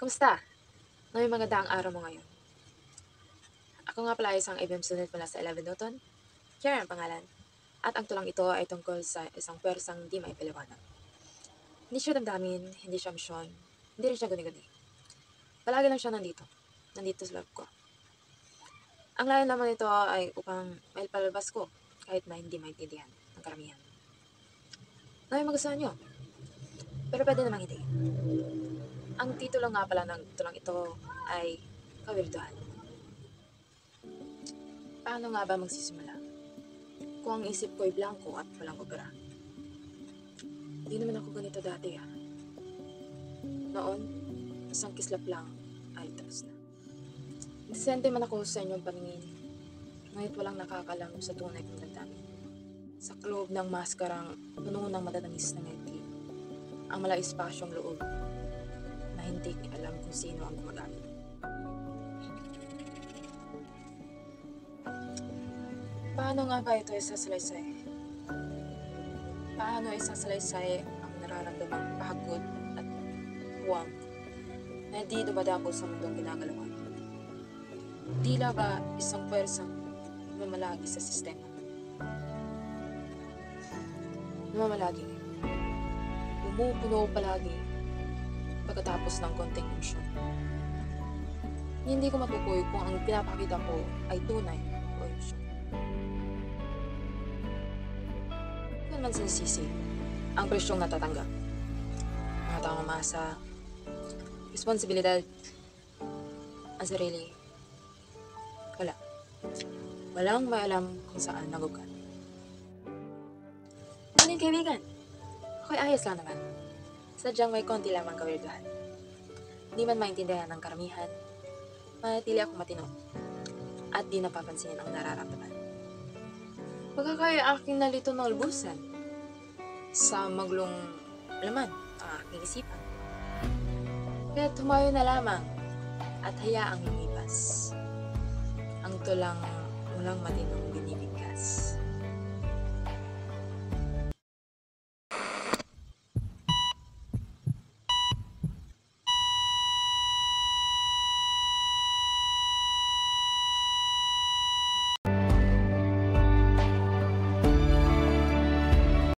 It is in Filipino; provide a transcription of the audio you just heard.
Kumusta? May mga daang araw mo ngayon. Ako nga pala ay isang ABM student mula sa 11 Newton. Kiara ang pangalan. At ang tulang ito ay tungkol sa isang pwersang di maipaliwanag. Hindi siya damdamin, hindi siya misyon, hindi rin siya guni-guni. Palagi lang siya nandito. Nandito sa loob ko. Ang layo naman nito ay upang maipalabas ko kahit na hindi maintindihan ng karamihan. Na may magustuhan nyo. Pero pwede namang hindi. Ang titulo nga pala ng tulang ito ay Kawirduhan. Paano nga ba magsisimula? Kung ang isip ko ay blanco at walang opera. Hindi naman ako ganito dati Noon, isang kislap lang ay tapos na. Disente man ako sa inyong paningin. Ngayon walang nakakalam sa tunay kong damdamin. Sa loob ng maskarang puno ng matatamis na ngiti. Ang malaispasyong loob na hindi alam kung sino ang gumagamit. Paano nga ba ito isasalaysay? Paano isasalaysay ang nararamdamang pagod at huwang na di dumadapo sa mundong ginagalawan? Tila ba isang pwersang lumalagi sa sistema? Lumalagi. Bumupuno palagi pagkatapos ng konting emosyon. Hindi ko matukoy kung ang pinapakita ko ay tunay o emosyon. Kung man sinisisi, ang presyong natatanggap. Mga taong masa, responsibilidad, ang sarili. Wala. Walang may alam kung saan nagugat. Ano kaibigan? Ako'y ayos lang naman. Sadyang may konti lamang kawirduhan. Di man maintindihan ng karamihan, manatili ako matino at di napapansin ang nararamdaman. Pagkakaya aking nalito ng lubusan sa maglong laman ang aking isipan. Kaya tumayo na lamang at hayaang lumipas ang tulang mulang matinong binibigkas.